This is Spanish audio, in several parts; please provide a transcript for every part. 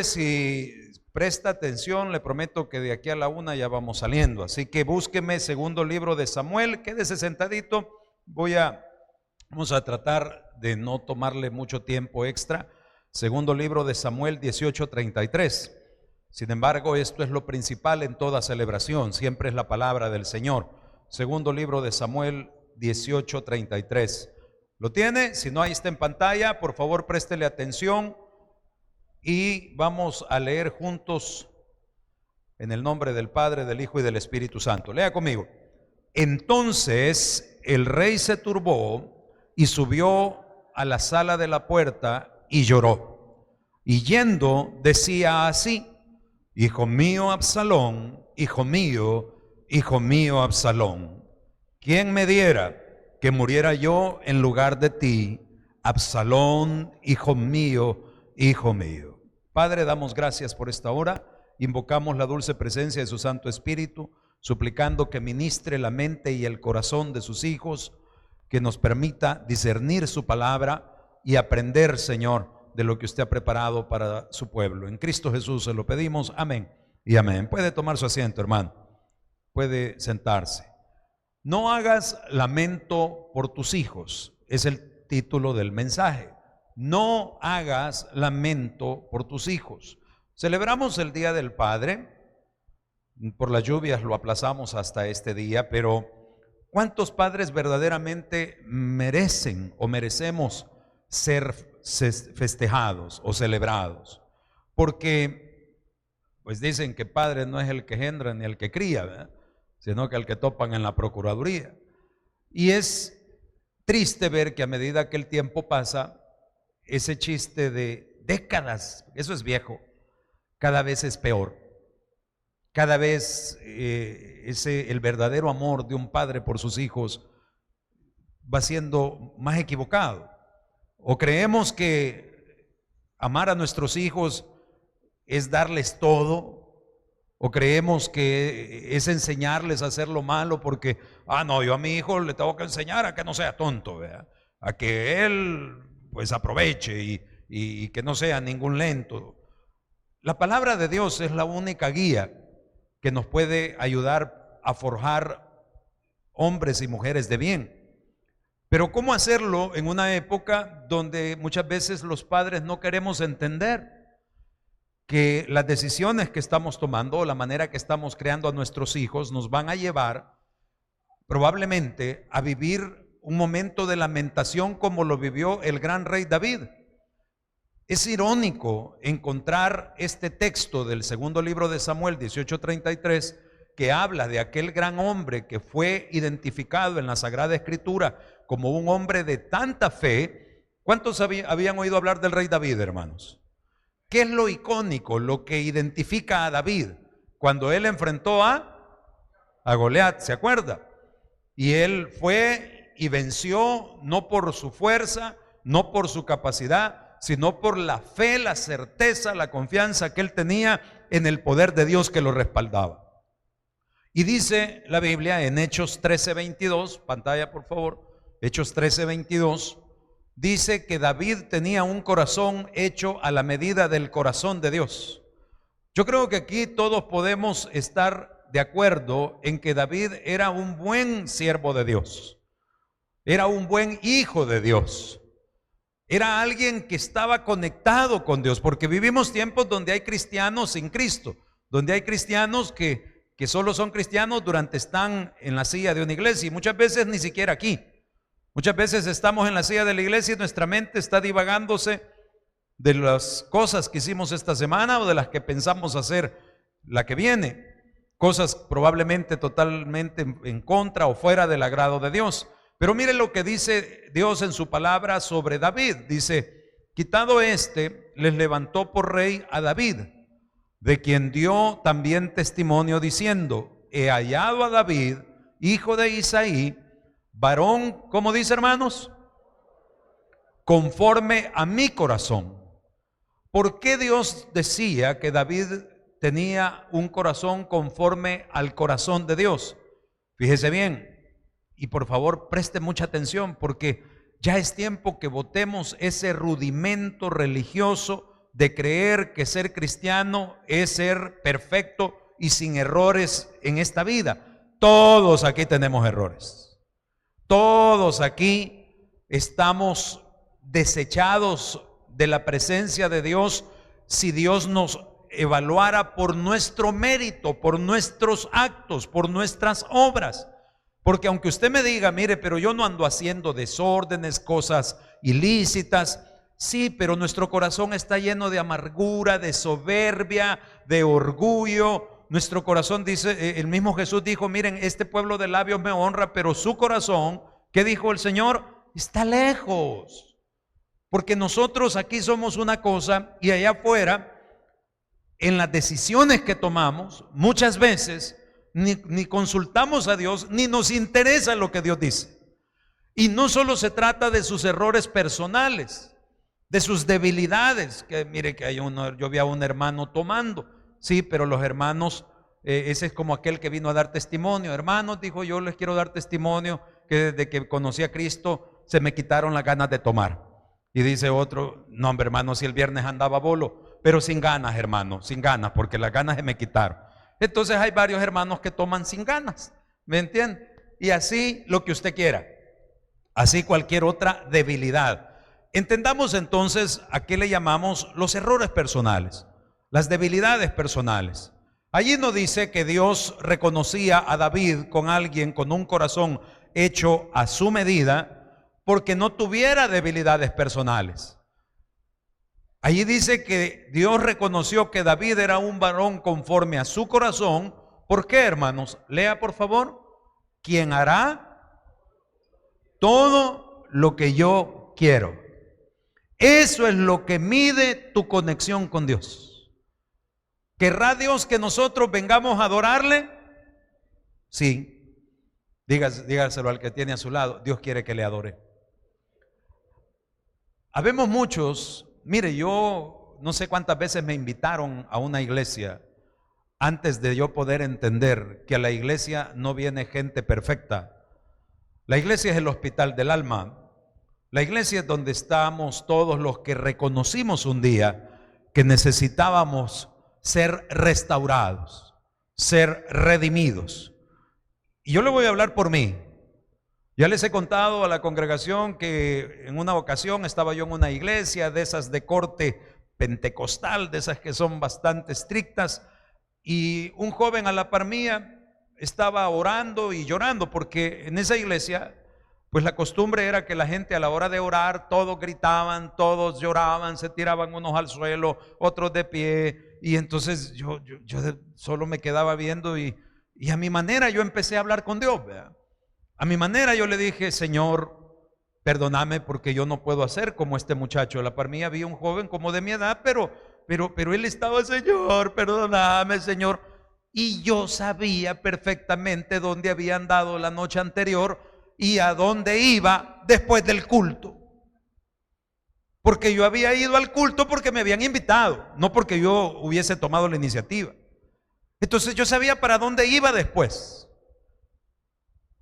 Si presta atención, le prometo que de aquí a la 1 ya vamos saliendo. Así que búsqueme segundo libro de Samuel, quédese sentadito. Vamos a tratar de no tomarle mucho tiempo extra. Segundo libro de Samuel 18:33. Sin embargo, esto es lo principal en toda celebración, siempre es la palabra del Señor. Segundo libro de Samuel 18:33. ¿Lo tiene? Si no, ahí está en pantalla. Por favor, préstele atención. Y vamos a leer juntos en el nombre del Padre, del Hijo y del Espíritu Santo. Lea conmigo. Entonces el rey se turbó y subió a la sala de la puerta y lloró. Y yendo decía así: Hijo mío Absalón, hijo mío Absalón, ¿quién me diera que muriera yo en lugar de ti, Absalón, hijo mío, hijo mío? Padre, damos gracias por esta hora, invocamos la dulce presencia de su Santo Espíritu, suplicando que ministre la mente y el corazón de sus hijos, que nos permita discernir su palabra y aprender, Señor, de lo que usted ha preparado para su pueblo. En Cristo Jesús se lo pedimos, amén y amén. Puede tomar su asiento, hermano, puede sentarse. No hagas lamento por tus hijos, es el título del mensaje. No hagas lamento por tus hijos. Celebramos el Día del Padre, por las lluvias lo aplazamos hasta este día, pero ¿cuántos padres verdaderamente merecen o merecemos ser festejados o celebrados? Porque pues dicen que padre no es el que engendra ni el que cría, ¿verdad?, sino que el que topan en la procuraduría. Y es triste ver que a medida que el tiempo pasa, ese chiste de décadas, eso es viejo, cada vez es peor. Cada vez el verdadero amor de un padre por sus hijos va siendo más equivocado. O creemos que amar a nuestros hijos es darles todo, o creemos que es enseñarles a hacer lo malo porque, no, yo a mi hijo le tengo que enseñar a que no sea tonto, ¿verdad?, a que él pues aproveche y que no sea ningún lento. La palabra de Dios es la única guía que nos puede ayudar a forjar hombres y mujeres de bien. Pero ¿cómo hacerlo en una época donde muchas veces los padres no queremos entender que las decisiones que estamos tomando o la manera que estamos creando a nuestros hijos nos van a llevar probablemente a vivir un momento de lamentación como lo vivió el gran rey David? Es irónico encontrar este texto del segundo libro de Samuel 18:33 que habla de aquel gran hombre que fue identificado en la Sagrada Escritura como un hombre de tanta fe. ¿Cuántos habían oído hablar del rey David, hermanos? ¿Qué es lo icónico, lo que identifica a David cuando él enfrentó a Goliat? ¿Se acuerda? Y él fue y venció no por su fuerza, no por su capacidad, sino por la fe, la certeza, la confianza que él tenía en el poder de Dios que lo respaldaba. Y dice la Biblia en Hechos 13:22, pantalla por favor, Hechos 13:22, dice que David tenía un corazón hecho a la medida del corazón de Dios. Yo creo que aquí todos podemos estar de acuerdo en que David era un buen siervo de Dios, era un buen hijo de Dios. Era alguien que estaba conectado con Dios, porque vivimos tiempos donde hay cristianos sin Cristo, donde hay cristianos que solo son cristianos durante están en la silla de una iglesia, y muchas veces ni siquiera aquí. Muchas veces estamos en la silla de la iglesia y nuestra mente está divagándose de las cosas que hicimos esta semana o de las que pensamos hacer la que viene, cosas probablemente totalmente en contra o fuera del agrado de Dios. Pero mire lo que dice Dios en su palabra sobre David. Dice: quitado les levantó por rey a David, de quien dio también testimonio diciendo: he hallado a David, hijo de Isaí, varón, ¿cómo dice, hermanos? Conforme a mi corazón. ¿Por qué Dios decía que David tenía un corazón conforme al corazón de Dios? Fíjese bien. Y por favor preste mucha atención, porque ya es tiempo que botemos ese rudimento religioso de creer que ser cristiano es ser perfecto y sin errores en esta vida. Todos aquí tenemos errores. Todos aquí estamos desechados de la presencia de Dios si Dios nos evaluara por nuestro mérito, por nuestros actos, por nuestras obras. Porque aunque usted me diga, mire, pero yo no ando haciendo desórdenes, cosas ilícitas, sí, pero nuestro corazón está lleno de amargura, de soberbia, de orgullo. Nuestro corazón, dice, el mismo Jesús dijo, miren, este pueblo de labios me honra, pero su corazón, ¿qué dijo el Señor? Está lejos. Porque nosotros aquí somos una cosa y allá afuera, en las decisiones que tomamos, muchas veces ni consultamos a Dios, ni nos interesa lo que Dios dice. Y no solo se trata de sus errores personales, de sus debilidades, que mire que yo vi a un hermano tomando, sí, pero los hermanos, ese es como aquel que vino a dar testimonio. Hermanos, dijo, yo les quiero dar testimonio que desde que conocí a Cristo se me quitaron las ganas de tomar. Y dice otro, no hombre hermano, si el viernes andaba bolo, pero sin ganas hermano, sin ganas, porque las ganas se me quitaron. Entonces hay varios hermanos que toman sin ganas, ¿me entiende? Y así lo que usted quiera, así cualquier otra debilidad. Entendamos entonces a qué le llamamos los errores personales, las debilidades personales. Allí nos dice que Dios reconocía a David con alguien con un corazón hecho a su medida, porque no tuviera debilidades personales. Allí dice que Dios reconoció que David era un varón conforme a su corazón. ¿Por qué, hermanos? Lea por favor. ¿Quién hará todo lo que yo quiero? Eso es lo que mide tu conexión con Dios. ¿Querrá Dios que nosotros vengamos a adorarle? Sí. Dígaselo al que tiene a su lado. Dios quiere que le adore. Habemos muchos. Mire, yo no sé cuántas veces me invitaron a una iglesia antes de yo poder entender que a la iglesia no viene gente perfecta. La iglesia es el hospital del alma. La iglesia es donde estamos todos los que reconocimos un día que necesitábamos ser restaurados, ser redimidos. Y yo le voy a hablar por mí. Ya les he contado a la congregación que en una ocasión estaba yo en una iglesia de esas de corte pentecostal, de esas que son bastante estrictas, y un joven a la par mía estaba orando y llorando, porque en esa iglesia, pues la costumbre era que la gente a la hora de orar, todos gritaban, todos lloraban, se tiraban unos al suelo, otros de pie, y entonces yo solo me quedaba viendo y a mi manera yo empecé a hablar con Dios, ¿verdad? A mi manera yo le dije, Señor, perdóname porque yo no puedo hacer como este muchacho. A la par mía había un joven como de mi edad, pero él estaba, Señor, perdóname, Señor. Y yo sabía perfectamente dónde había andado la noche anterior y a dónde iba después del culto. Porque yo había ido al culto porque me habían invitado, no porque yo hubiese tomado la iniciativa. Entonces yo sabía para dónde iba después.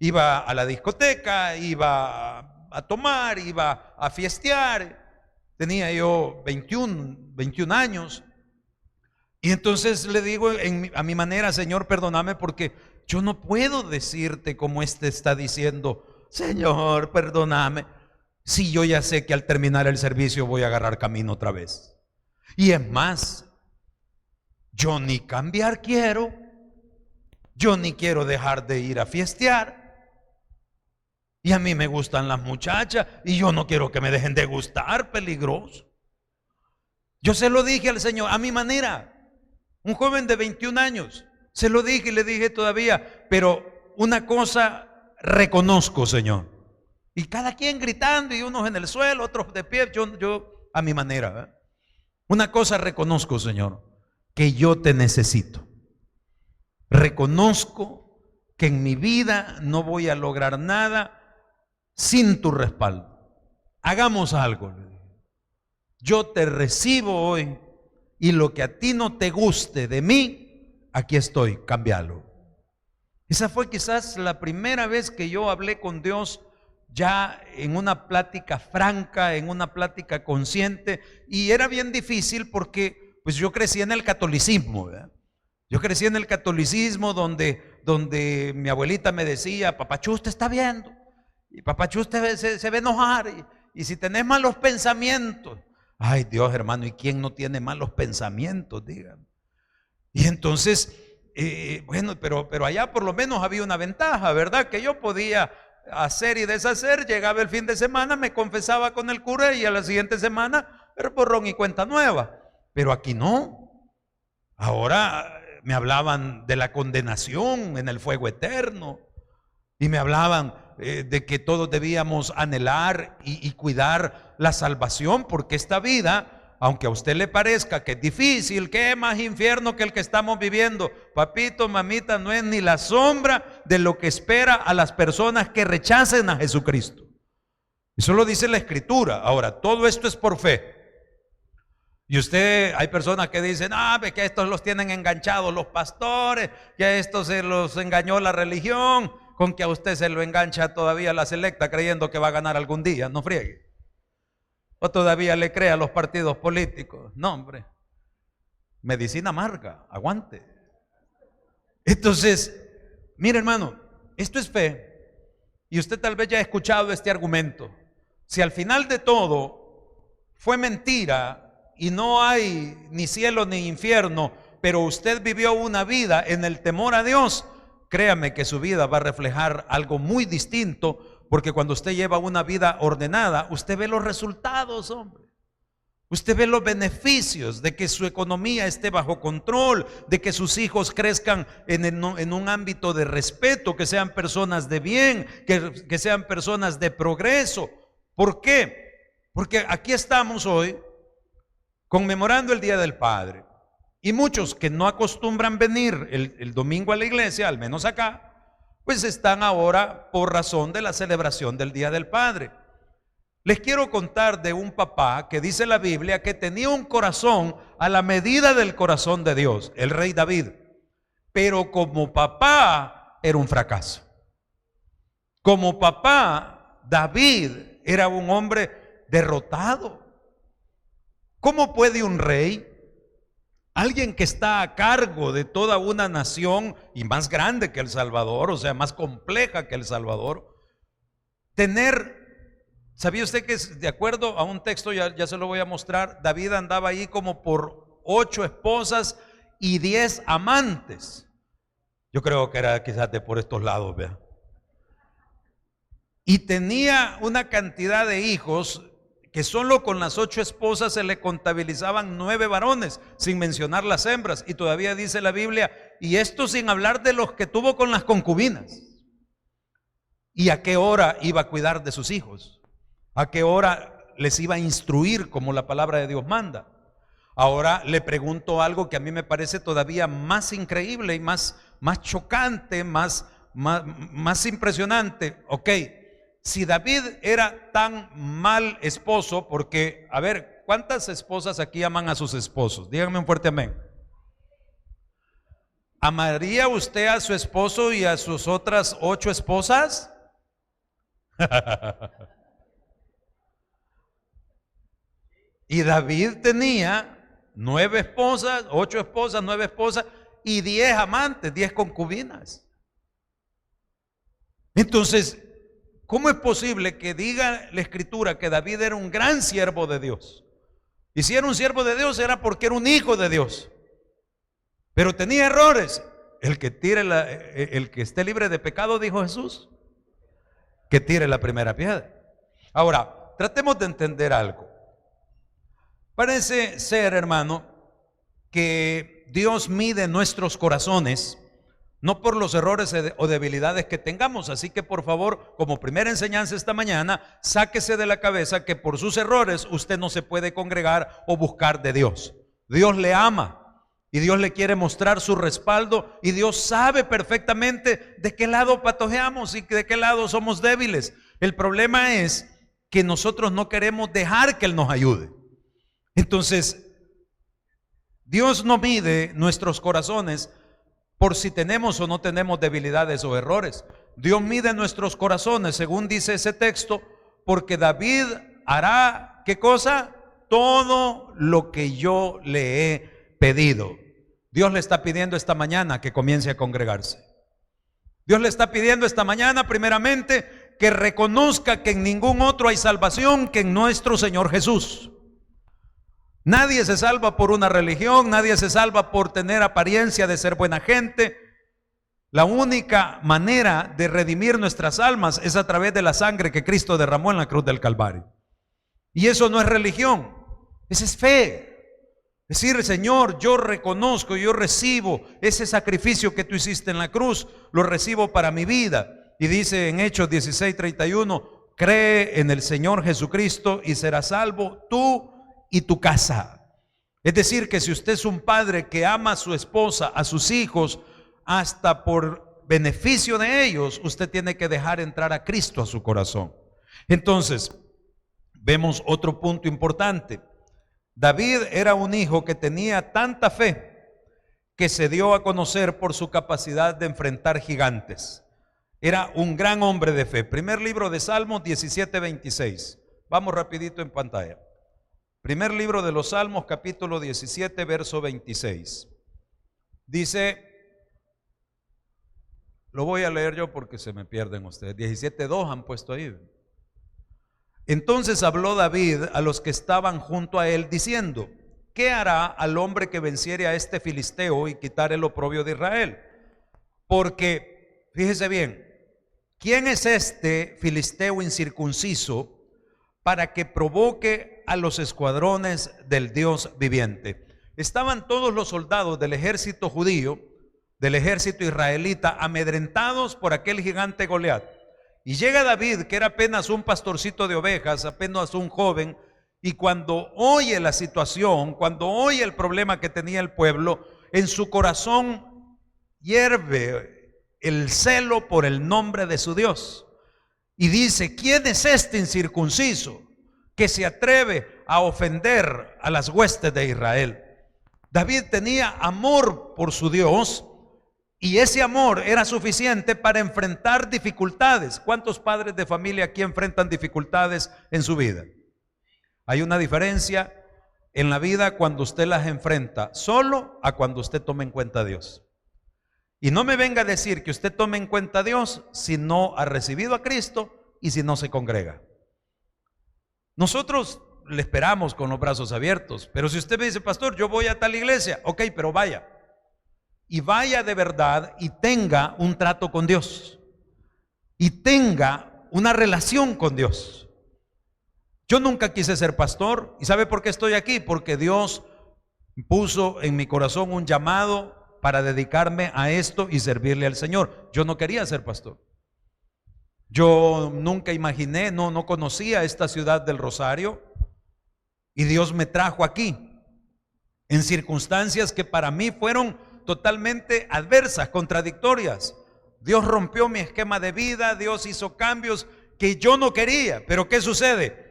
Iba a la discoteca, iba a tomar, iba a fiestear. Tenía yo 21 años. Y entonces le digo a mi manera, Señor, perdóname porque yo no puedo decirte como este está diciendo, Señor, perdóname, si yo ya sé que al terminar el servicio voy a agarrar camino otra vez. Y es más, yo ni cambiar quiero, yo ni quiero dejar de ir a fiestear. Y a mí me gustan las muchachas y yo no quiero que me dejen de gustar, peligroso. Yo se lo dije al Señor a mi manera, un joven de 21 años, se lo dije y le dije todavía, pero una cosa reconozco, Señor. Y cada quien gritando y unos en el suelo, otros de pie, yo a mi manera, ¿eh? Una cosa reconozco, Señor, que yo te necesito. Reconozco que en mi vida no voy a lograr nada sin tu respaldo. Hagamos algo. Yo te recibo hoy y lo que a ti no te guste de mí, aquí estoy, cámbialo. Esa fue quizás la primera vez que yo hablé con Dios ya en una plática franca, en una plática consciente, y era bien difícil porque pues yo crecí en el catolicismo, ¿verdad? Yo crecí en el catolicismo donde mi abuelita me decía: papachú, usted está viendo, y papachú, usted se va a enojar, y si tenés malos pensamientos, ay Dios, hermano, ¿y quién no tiene malos pensamientos? Díganme. Y entonces, bueno, pero allá por lo menos había una ventaja, ¿verdad? Que yo podía hacer y deshacer. Llegaba el fin de semana, me confesaba con el cura, y a la siguiente semana era borrón y cuenta nueva. Pero aquí no. Ahora me hablaban de la condenación en el fuego eterno, y me hablaban de que todos debíamos anhelar y cuidar la salvación, porque esta vida, aunque a usted le parezca que es difícil, que es más infierno que el que estamos viviendo, papito, mamita, no es ni la sombra de lo que espera a las personas que rechacen a Jesucristo. Eso lo dice la Escritura. Ahora, todo esto es por fe. Y usted, hay personas que dicen: ve que estos los tienen enganchados los pastores, que a estos se los engañó la religión, con que a usted se lo engancha todavía la selecta creyendo que va a ganar algún día. No friegue. O todavía le cree a los partidos políticos. No, hombre, medicina amarga, aguante. Entonces, mire, hermano, esto es fe. Y usted tal vez ya ha escuchado este argumento. Si al final de todo fue mentira y no hay ni cielo ni infierno, pero usted vivió una vida en el temor a Dios, créame que su vida va a reflejar algo muy distinto, porque cuando usted lleva una vida ordenada, usted ve los resultados, hombre. Usted ve los beneficios de que su economía esté bajo control, de que sus hijos crezcan en un ámbito de respeto, que sean personas de bien, que sean personas de progreso. ¿Por qué? Porque aquí estamos hoy conmemorando el Día del Padre, y muchos que no acostumbran venir el domingo a la iglesia, al menos acá, pues están ahora por razón de la celebración del Día del Padre. Les quiero contar de un papá que dice la Biblia que tenía un corazón a la medida del corazón de Dios, el rey David, pero como papá era un fracaso. Como papá, David era un hombre derrotado. ¿Cómo puede un rey, alguien que está a cargo de toda una nación y más grande que El Salvador, o sea, más compleja que El Salvador, ¿sabía usted que de acuerdo a un texto, ya se lo voy a mostrar, David andaba ahí como por 8 esposas y 10 amantes? Yo creo que era quizás de por estos lados, vea. Y tenía una cantidad de hijos que solo con las 8 esposas se le contabilizaban 9 varones, sin mencionar las hembras. Y todavía dice la Biblia, y esto sin hablar de los que tuvo con las concubinas. ¿Y a qué hora iba a cuidar de sus hijos? ¿A qué hora les iba a instruir como la palabra de Dios manda? Ahora le pregunto algo que a mí me parece todavía más increíble y más chocante, más impresionante. Ok, si David era tan mal esposo, porque, a ver, ¿cuántas esposas aquí aman a sus esposos? Díganme un fuerte amén. ¿Amaría usted a su esposo y a sus otras 8 esposas? Y David tenía 9 esposas, 8 esposas, 9 esposas y 10 amantes, 10 concubinas. Entonces, ¿cómo es posible que diga la Escritura que David era un gran siervo de Dios? Y si era un siervo de Dios era porque era un hijo de Dios, pero tenía errores. El que esté libre de pecado, dijo Jesús, que tire la primera piedra. Ahora, tratemos de entender algo. Parece ser, hermano, que Dios mide nuestros corazones no por los errores o debilidades que tengamos. Así que por favor, como primera enseñanza esta mañana, sáquese de la cabeza que por sus errores usted no se puede congregar o buscar de Dios. Dios le ama y Dios le quiere mostrar su respaldo, y Dios sabe perfectamente de qué lado patojeamos y de qué lado somos débiles. El problema es que nosotros no queremos dejar que Él nos ayude. Entonces, Dios no mide nuestros corazones por si tenemos o no tenemos debilidades o errores. Dios mide nuestros corazones, según dice ese texto, porque David hará, ¿qué cosa? Todo lo que yo le he pedido. Dios le está pidiendo esta mañana que comience a congregarse. Dios le está pidiendo esta mañana, primeramente, que reconozca que en ningún otro hay salvación que en nuestro Señor Jesús. Nadie se salva por una religión, nadie se salva por tener apariencia de ser buena gente. La única manera de redimir nuestras almas es a través de la sangre que Cristo derramó en la cruz del Calvario. Y eso no es religión, eso es fe. Decir, Señor, yo reconozco, yo recibo ese sacrificio que tú hiciste en la cruz, lo recibo para mi vida. Y dice en Hechos 16:31, cree en el Señor Jesucristo y serás salvo tú y tu casa. Es decir, que si usted es un padre que ama a su esposa, a sus hijos, hasta por beneficio de ellos, usted tiene que dejar entrar a Cristo a su corazón. Entonces, vemos otro punto importante. David era un hijo que tenía tanta fe que se dio a conocer por su capacidad de enfrentar gigantes. Era un gran hombre de fe. Primer libro de Salmos 17:26. Vamos rapidito en pantalla. Primer libro de los Salmos, capítulo 17, verso 26. Dice, lo voy a leer yo porque se me pierden ustedes. 17:2 han puesto ahí. Entonces habló David a los que estaban junto a él diciendo, ¿qué hará al hombre que venciere a este filisteo y quitare el oprobio de Israel? Porque, fíjese bien, ¿quién es este filisteo incircunciso para que provoque a los escuadrones del Dios viviente? Estaban todos los soldados del ejército judío, del ejército israelita, amedrentados por aquel gigante Goliat. Y llega David, que era apenas un pastorcito de ovejas, apenas un joven, y cuando oye la situación, cuando oye el problema que tenía el pueblo, en su corazón hierve el celo por el nombre de su Dios. Y dice, ¿quién es este incircunciso que se atreve a ofender a las huestes de Israel? David tenía amor por su Dios. Y ese amor era suficiente para enfrentar dificultades. ¿Cuántos padres de familia aquí enfrentan dificultades en su vida? Hay una diferencia en la vida cuando usted las enfrenta solo a cuando usted toma en cuenta a Dios. Y no me venga a decir que usted tome en cuenta a Dios si no ha recibido a Cristo y si no se congrega. Nosotros le esperamos con los brazos abiertos, pero si usted me dice, pastor, yo voy a tal iglesia, ok, pero vaya. Y vaya de verdad y tenga un trato con Dios. Y tenga una relación con Dios. Yo nunca quise ser pastor. ¿Y sabe por qué estoy aquí? Porque Dios puso en mi corazón un llamado para dedicarme a esto y servirle al Señor. Yo no quería ser pastor. Yo nunca imaginé, no conocía esta ciudad del Rosario. Y Dios me trajo aquí en circunstancias que para mí fueron totalmente adversas, contradictorias. Dios rompió mi esquema de vida, Dios hizo cambios que yo no quería. Pero ¿qué sucede?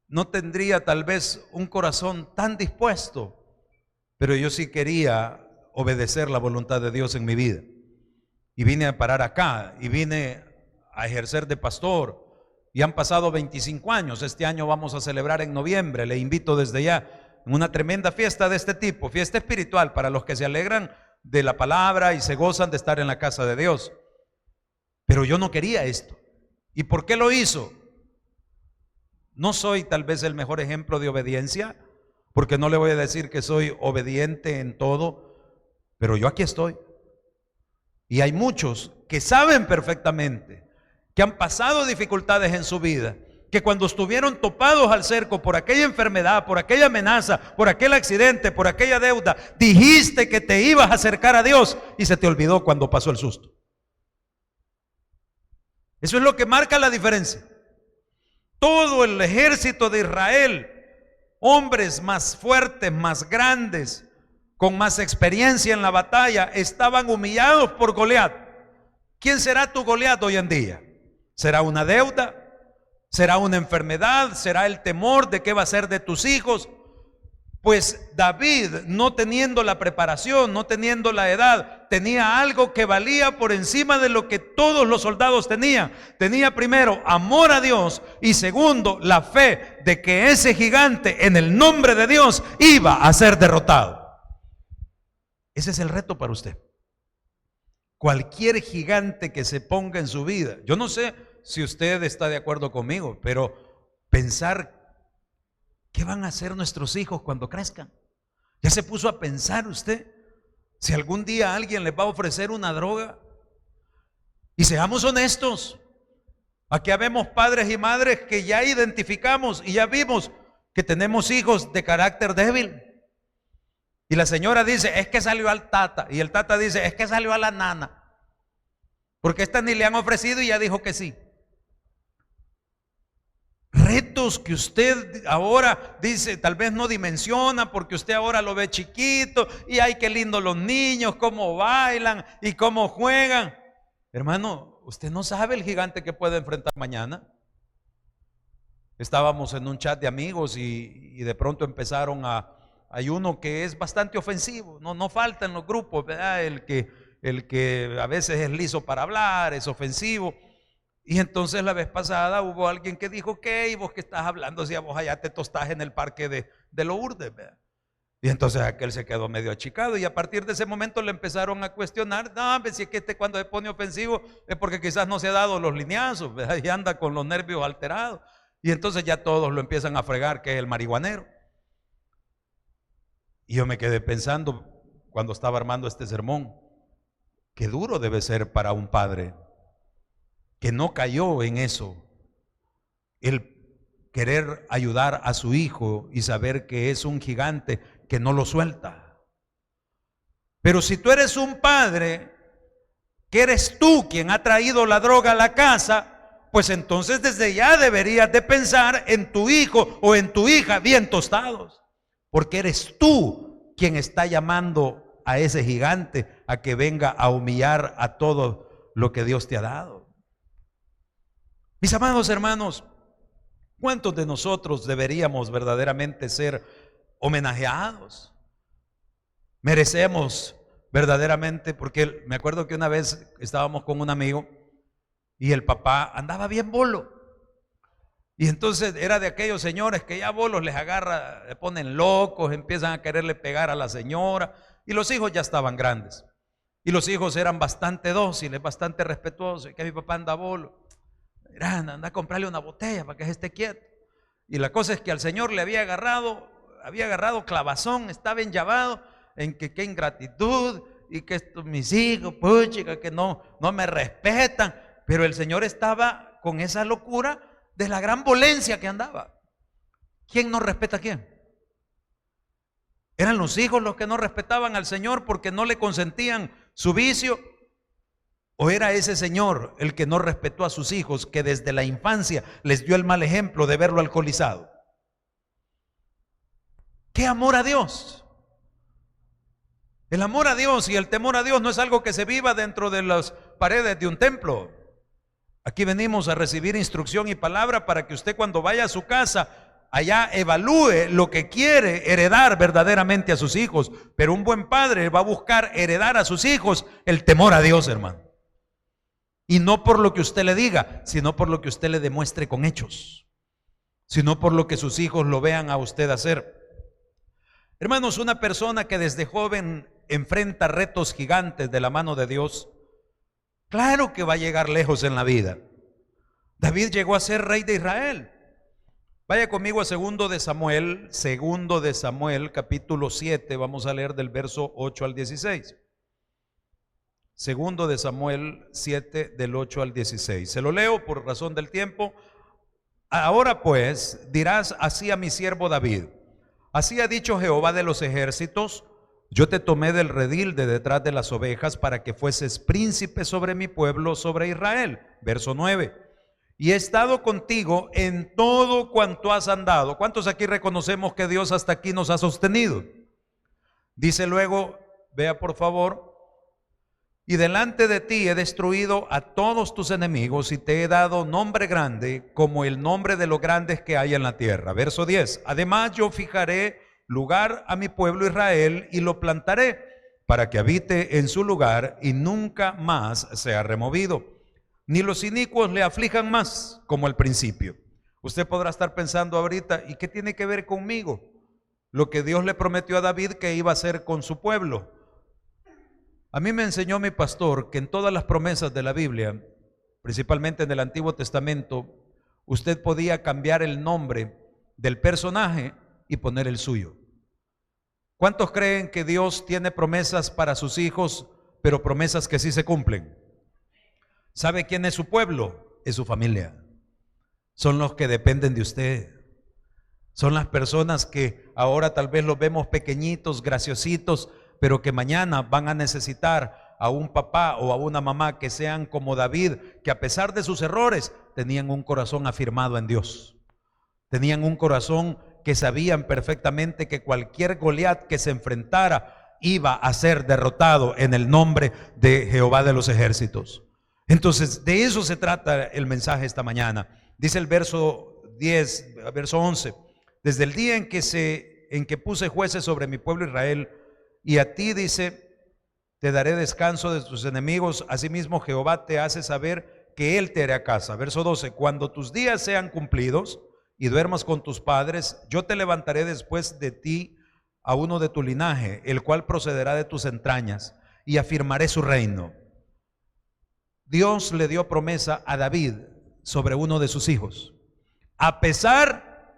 No tendría tal vez un corazón tan dispuesto, pero yo sí quería obedecer la voluntad de Dios en mi vida. Y vine a parar acá, y vine a ejercer de pastor, y han pasado 25 años. Este año vamos a celebrar en noviembre, le invito desde ya, una tremenda fiesta de este tipo, fiesta espiritual para los que se alegran de la palabra y se gozan de estar en la casa de Dios. Pero yo no quería esto. ¿Y por qué lo hizo? No soy tal vez el mejor ejemplo de obediencia, porque no le voy a decir que soy obediente en todo, pero yo aquí estoy. Y hay muchos que saben perfectamente que han pasado dificultades en su vida, que cuando estuvieron topados al cerco por aquella enfermedad, por aquella amenaza, por aquel accidente, por aquella deuda, dijiste que te ibas a acercar a Dios y se te olvidó cuando pasó el susto. Eso es lo que marca la diferencia. Todo el ejército de Israel, hombres más fuertes, más grandes, con más experiencia en la batalla, estaban humillados por Goliat. ¿Quién será tu Goliat hoy en día? ¿Será una deuda? ¿Será una enfermedad? ¿Será el temor de qué va a ser de tus hijos? Pues David, no teniendo la preparación, no teniendo la edad, tenía algo que valía por encima de lo que todos los soldados tenían. Tenía primero amor a Dios y segundo la fe de que ese gigante en el nombre de Dios iba a ser derrotado. Ese es el reto para usted. Cualquier gigante que se ponga en su vida. Yo no sé si usted está de acuerdo conmigo, pero pensar ¿qué van a hacer nuestros hijos cuando crezcan? ¿Ya se puso a pensar usted si algún día alguien les va a ofrecer una droga? Y seamos honestos, aquí habemos padres y madres que ya identificamos y ya vimos que tenemos hijos de carácter débil. Y la señora dice, es que salió al tata. Y el tata dice, es que salió a la nana. Porque esta ni le han ofrecido y ya dijo que sí. Retos que usted ahora dice, tal vez no dimensiona porque usted ahora lo ve chiquito y ay, qué lindo los niños, cómo bailan y cómo juegan. Hermano, usted no sabe el gigante que puede enfrentar mañana. Estábamos en un chat de amigos y de pronto empezaron hay uno que es bastante ofensivo, no falta en los grupos, ¿verdad? El que a veces es liso para hablar, es ofensivo. Y entonces la vez pasada hubo alguien que dijo, ¿qué? ¿Y vos qué estás hablando? Si a vos allá te tostás en el parque de Lourdes, ¿verdad? Y entonces aquel se quedó medio achicado y a partir de ese momento le empezaron a cuestionar, no, si es que cuando se pone ofensivo es porque quizás no se ha dado los lineazos, ¿verdad? Y anda con los nervios alterados. Y entonces ya todos lo empiezan a fregar que es el marihuanero. Y yo me quedé pensando cuando estaba armando este sermón, qué duro debe ser para un padre que no cayó en eso, el querer ayudar a su hijo y saber que es un gigante que no lo suelta. Pero si tú eres un padre, que eres tú quien ha traído la droga a la casa, pues entonces desde ya deberías de pensar en tu hijo o en tu hija bien tostados, porque eres tú quien está llamando a ese gigante a que venga a humillar a todo lo que Dios te ha dado. Mis amados hermanos, ¿cuántos de nosotros deberíamos verdaderamente ser homenajeados? Merecemos verdaderamente, porque me acuerdo que una vez estábamos con un amigo y el papá andaba bien bolo. Y entonces era de aquellos señores que ya bolos les agarra, le ponen locos, empiezan a quererle pegar a la señora. Y los hijos ya estaban grandes. Y los hijos eran bastante dóciles, bastante respetuosos. Y que mi papá anda bolo. Mira, anda a comprarle una botella para que se esté quieto. Y la cosa es que al señor le había agarrado clavazón, estaba enllavado en que qué ingratitud y que estos mis hijos, puchica, que no me respetan. Pero el señor estaba con esa locura de la gran violencia que andaba. ¿Quién no respeta a quién? ¿Eran los hijos los que no respetaban al Señor porque no le consentían su vicio? ¿O era ese señor el que no respetó a sus hijos, que desde la infancia les dio el mal ejemplo de verlo alcoholizado? ¡Qué amor a Dios! El amor a Dios y el temor a Dios no es algo que se viva dentro de las paredes de un templo. Aquí venimos a recibir instrucción y palabra para que usted cuando vaya a su casa, allá evalúe lo que quiere heredar verdaderamente a sus hijos. Pero un buen padre va a buscar heredar a sus hijos el temor a Dios, hermano. Y no por lo que usted le diga, sino por lo que usted le demuestre con hechos, sino por lo que sus hijos lo vean a usted hacer. Hermanos, una persona que desde joven enfrenta retos gigantes de la mano de Dios, claro que va a llegar lejos en la vida. David llegó a ser rey de Israel. Vaya conmigo a segundo de Samuel capítulo 7, vamos a leer del verso 8 al 16. Segundo de Samuel 7 del 8 al 16. Se lo leo por razón del tiempo. Ahora pues dirás así a mi siervo David: así ha dicho Jehová de los ejércitos: yo te tomé del redil de detrás de las ovejas para que fueses príncipe sobre mi pueblo, sobre Israel. Verso 9. Y he estado contigo en todo cuanto has andado. ¿Cuántos aquí reconocemos que Dios hasta aquí nos ha sostenido? Dice luego, vea por favor: y delante de ti he destruido a todos tus enemigos y te he dado nombre grande como el nombre de los grandes que hay en la tierra. Verso 10. Además yo fijaré lugar a mi pueblo Israel y lo plantaré para que habite en su lugar y nunca más sea removido, ni los inicuos le aflijan más como al principio. Usted podrá estar pensando ahorita, ¿y qué tiene que ver conmigo? Lo que Dios le prometió a David que iba a hacer con su pueblo. A mí me enseñó mi pastor que en todas las promesas de la Biblia, principalmente en el Antiguo Testamento, usted podía cambiar el nombre del personaje y poner el suyo. ¿Cuántos creen que Dios tiene promesas para sus hijos, pero promesas que sí se cumplen? ¿Sabe quién es su pueblo? Es su familia. Son los que dependen de usted. Son las personas que ahora tal vez los vemos pequeñitos, graciositos, pero que mañana van a necesitar a un papá o a una mamá que sean como David, que a pesar de sus errores tenían un corazón afirmado en Dios. Tenían un corazón que sabían perfectamente que cualquier Goliat que se enfrentara iba a ser derrotado en el nombre de Jehová de los ejércitos. Entonces, de eso se trata el mensaje esta mañana. Dice el verso 10, verso 11: desde el día en que puse jueces sobre mi pueblo Israel, y a ti, dice, te daré descanso de tus enemigos, asimismo Jehová te hace saber que él te hará casa. Verso 12: cuando tus días sean cumplidos y duermas con tus padres, yo te levantaré después de ti a uno de tu linaje, el cual procederá de tus entrañas, y afirmaré su reino. Dios le dio promesa a David sobre uno de sus hijos, a pesar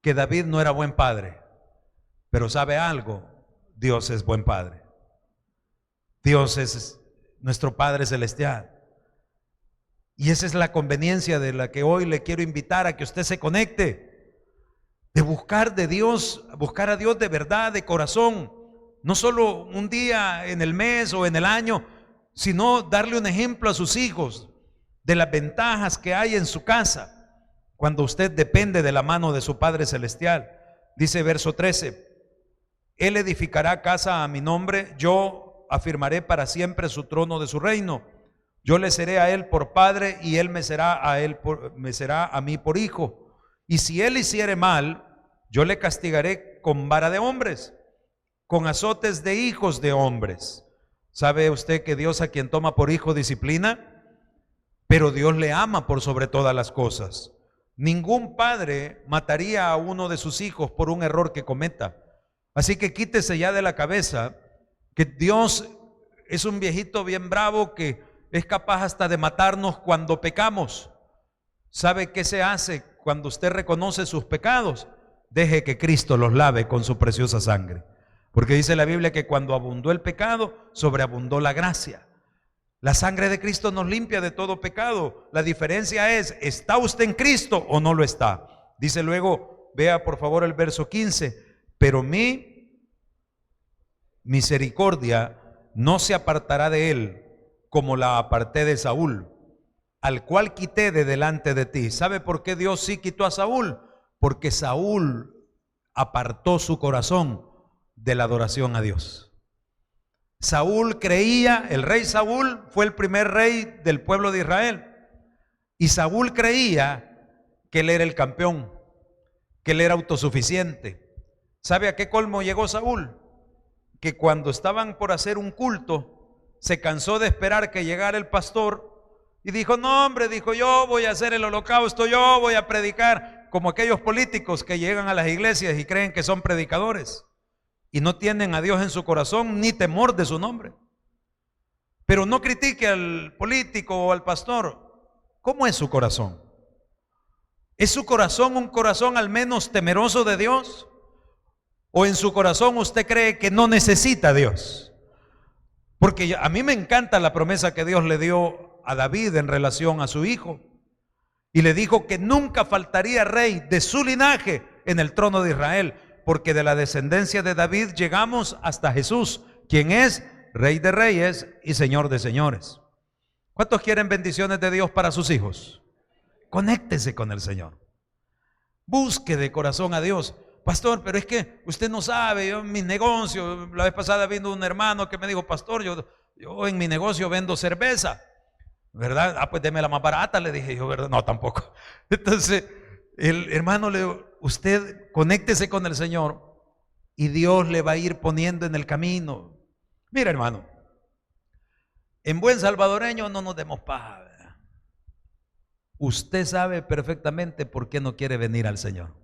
que David no era buen padre. Pero ¿sabe algo? Dios es buen padre. Dios es nuestro Padre Celestial. Y esa es la conveniencia de la que hoy le quiero invitar a que usted se conecte, de buscar de Dios, buscar a Dios de verdad, de corazón, no solo un día en el mes o en el año, sino darle un ejemplo a sus hijos de las ventajas que hay en su casa cuando usted depende de la mano de su Padre Celestial. Dice verso 13: él edificará casa a mi nombre, yo afirmaré para siempre su trono de su reino. Yo le seré a él por padre y él me será a mí por hijo. Y si él hiciere mal, yo le castigaré con vara de hombres, con azotes de hijos de hombres. ¿Sabe usted que Dios a quien toma por hijo disciplina? Pero Dios le ama por sobre todas las cosas. Ningún padre mataría a uno de sus hijos por un error que cometa. Así que quítese ya de la cabeza que Dios es un viejito bien bravo que es capaz hasta de matarnos cuando pecamos. ¿Sabe qué se hace cuando usted reconoce sus pecados? Deje que Cristo los lave con su preciosa sangre. Porque dice la Biblia que cuando abundó el pecado, sobreabundó la gracia. La sangre de Cristo nos limpia de todo pecado. La diferencia es, ¿está usted en Cristo o no lo está? Dice luego, vea por favor el verso 15: pero mi misericordia no se apartará de él, como la aparté de Saúl, al cual quité de delante de ti. ¿Sabe por qué Dios sí quitó a Saúl? Porque Saúl apartó su corazón de la adoración a Dios. Saúl creía, el rey Saúl fue el primer rey del pueblo de Israel, y Saúl creía que él era el campeón, que él era autosuficiente. ¿Sabe a qué colmo llegó Saúl? Que cuando estaban por hacer un culto, se cansó de esperar que llegara el pastor y dijo: no hombre, dijo, yo voy a hacer el holocausto, yo voy a predicar, como aquellos políticos que llegan a las iglesias y creen que son predicadores y no tienen a Dios en su corazón ni temor de su nombre. Pero no critique al político o al pastor. ¿Cómo es su corazón? ¿Es su corazón un corazón al menos temeroso de Dios? ¿O en su corazón usted cree que no necesita a Dios? Porque a mí me encanta la promesa que Dios le dio a David en relación a su hijo. Y le dijo que nunca faltaría rey de su linaje en el trono de Israel, porque de la descendencia de David llegamos hasta Jesús, quien es Rey de reyes y Señor de señores. ¿Cuántos quieren bendiciones de Dios para sus hijos? Conéctese con el Señor. Busque de corazón a Dios. Pastor, pero es que usted no sabe, yo en mis negocios, la vez pasada vino un hermano que me dijo: pastor, yo en mi negocio vendo cerveza, ¿verdad? Ah, pues deme la más barata, le dije yo, ¿verdad? No, tampoco. Entonces, el hermano le dijo: usted conéctese con el Señor y Dios le va a ir poniendo en el camino. Mira, hermano, en buen salvadoreño no nos demos paja, ¿verdad? Usted sabe perfectamente por qué no quiere venir al Señor.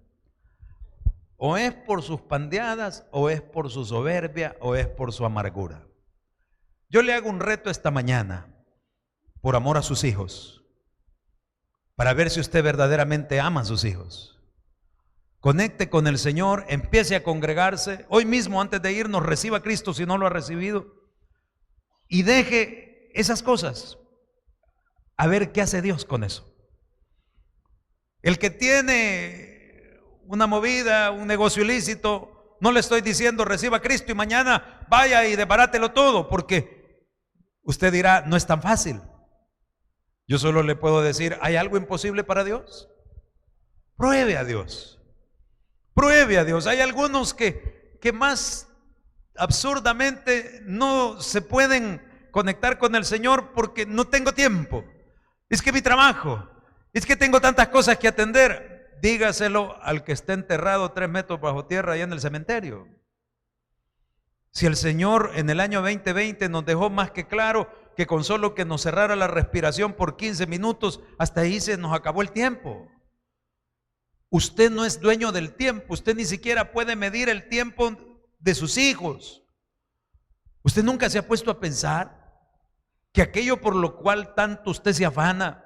O es por sus pandeadas, o es por su soberbia, o es por su amargura. Yo le hago un reto esta mañana, por amor a sus hijos, para ver si usted verdaderamente ama a sus hijos. Conecte con el Señor, empiece a congregarse. Hoy mismo, antes de irnos, reciba a Cristo si no lo ha recibido. Y deje esas cosas, a ver qué hace Dios con eso. El que tiene una movida, un negocio ilícito, no le estoy diciendo reciba a Cristo y mañana vaya y desbarátelo todo, porque usted dirá, no es tan fácil. Yo solo le puedo decir, ¿hay algo imposible para Dios? Pruebe a Dios. Pruebe a Dios. Hay algunos que más absurdamente no se pueden conectar con el Señor porque no tengo tiempo. Es que mi trabajo, es que tengo tantas cosas que atender. Dígaselo al que esté enterrado 3 metros bajo tierra allá en el cementerio. Si el Señor en el año 2020 nos dejó más que claro que con solo que nos cerrara la respiración por 15 minutos, hasta ahí se nos acabó el tiempo. Usted no es dueño del tiempo, usted ni siquiera puede medir el tiempo de sus hijos. Usted nunca se ha puesto a pensar que aquello por lo cual tanto usted se afana,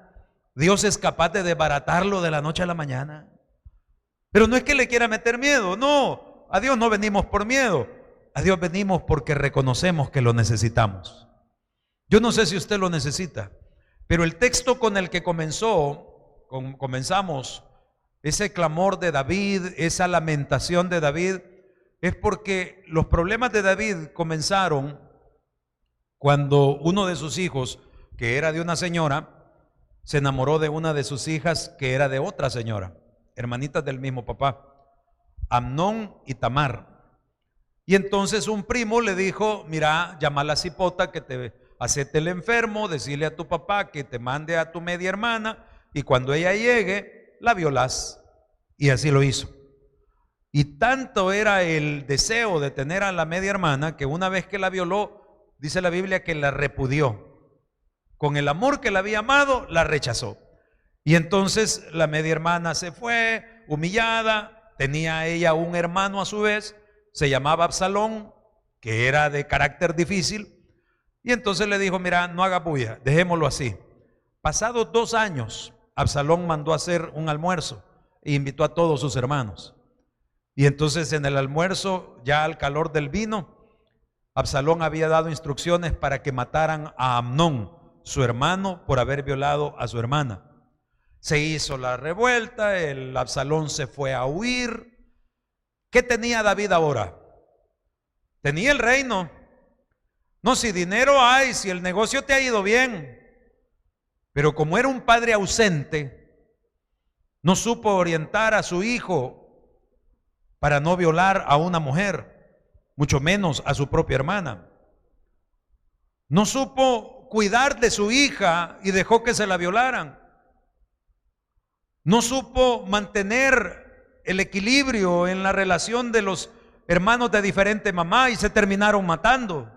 Dios es capaz de desbaratarlo de la noche a la mañana. Pero no es que le quiera meter miedo, no, a Dios no venimos por miedo, a Dios venimos porque reconocemos que lo necesitamos. Yo no sé si usted lo necesita, pero el texto con el que comenzamos ese clamor de David, esa lamentación de David, es porque los problemas de David comenzaron cuando uno de sus hijos, que era de una señora, se enamoró de una de sus hijas que era de otra señora, hermanitas del mismo papá, Amnón y Tamar. Y entonces un primo le dijo, mira, llama a la cipota, que te hacete el enfermo, decirle a tu papá que te mande a tu media hermana, y cuando ella llegue, la violás. Y así lo hizo. Y tanto era el deseo de tener a la media hermana, que una vez que la violó, dice la Biblia que la repudió. Con el amor que la había amado, la rechazó. Y entonces la media hermana se fue, humillada. Tenía ella un hermano a su vez, se llamaba Absalón, que era de carácter difícil. Y entonces le dijo, mira, no haga bulla, dejémoslo así. Pasados 2 años, Absalón mandó a hacer un almuerzo e invitó a todos sus hermanos. Y entonces en el almuerzo, ya al calor del vino, Absalón había dado instrucciones para que mataran a Amnón, su hermano, por haber violado a su hermana. Se hizo la revuelta, el Absalón se fue a huir. ¿Qué tenía David ahora? Tenía el reino. No, si dinero hay, si el negocio te ha ido bien. Pero como era un padre ausente, no supo orientar a su hijo para no violar a una mujer, mucho menos a su propia hermana. No supo cuidar de su hija y dejó que se la violaran. No supo mantener el equilibrio en la relación de los hermanos de diferente mamá y se terminaron matando.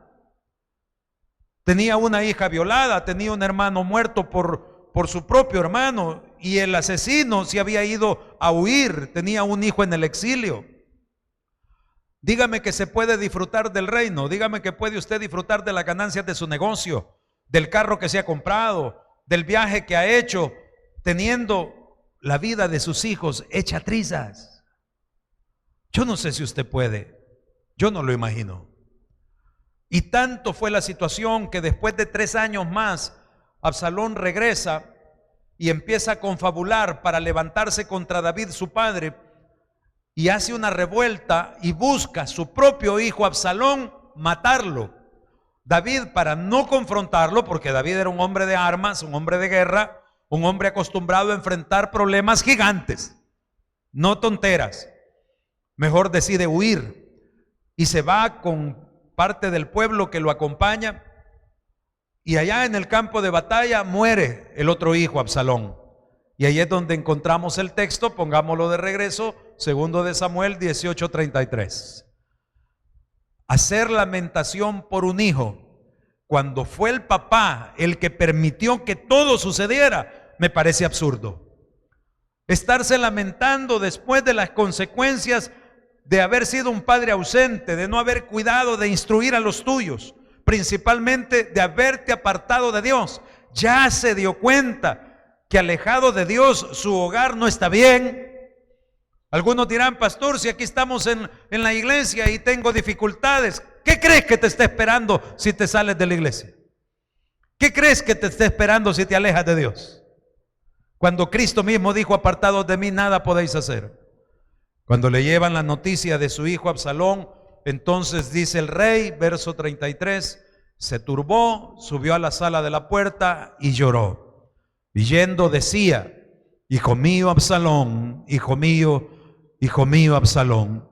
Tenía una hija violada, tenía un hermano muerto por su propio hermano, y el asesino se había ido a huir, tenía un hijo en el exilio. Dígame que se puede disfrutar del reino, dígame que puede usted disfrutar de las ganancias de su negocio, del carro que se ha comprado, del viaje que ha hecho, teniendo la vida de sus hijos hecha trizas. Yo no sé si usted puede, yo no lo imagino. Y tanto fue la situación que después de 3 años más, Absalón regresa y empieza a confabular para levantarse contra David, su padre, y hace una revuelta y busca a su propio hijo Absalón matarlo. David, para no confrontarlo, porque David era un hombre de armas, un hombre de guerra, un hombre acostumbrado a enfrentar problemas gigantes, no tonteras, mejor decide huir y se va con parte del pueblo que lo acompaña, y allá en el campo de batalla muere el otro hijo, Absalón. Y ahí es donde encontramos el texto, pongámoslo de regreso, 2 de Samuel 18:33. hacer lamentación por un hijo, cuando fue el papá el que permitió que todo sucediera, me parece absurdo. Estarse lamentando después de las consecuencias de haber sido un padre ausente, de no haber cuidado de instruir a los tuyos, principalmente de haberte apartado de Dios. Ya se dio cuenta que alejado de Dios su hogar no está bien. Algunos dirán: pastor, si aquí estamos en la iglesia y tengo dificultades, ¿qué crees que te está esperando si te sales de la iglesia? ¿Qué crees que te está esperando si te alejas de Dios? Cuando Cristo mismo dijo: apartados de mí nada podéis hacer. Cuando le llevan la noticia de su hijo Absalón, entonces dice el rey, verso 33, se turbó, subió a la sala de la puerta y lloró. Y yendo decía: hijo mío Absalón, hijo mío Absalón,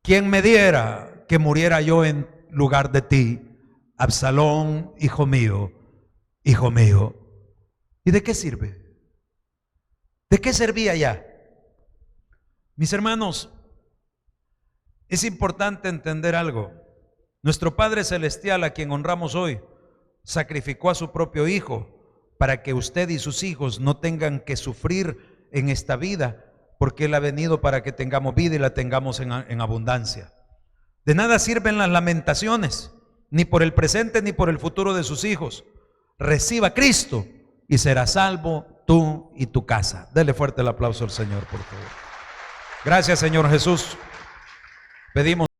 ¿quién me diera que muriera yo en lugar de ti? Absalón, hijo mío, hijo mío. ¿Y de qué sirve? ¿De qué servía ya? Mis hermanos, es importante entender algo. Nuestro Padre Celestial, a quien honramos hoy, sacrificó a su propio Hijo para que usted y sus hijos no tengan que sufrir en esta vida, porque Él ha venido para que tengamos vida y la tengamos en abundancia. De nada sirven las lamentaciones, ni por el presente ni por el futuro de sus hijos. Reciba a Cristo y será salvo tú y tu casa. Dele fuerte el aplauso al Señor, por favor. Gracias, Señor Jesús. Pedimos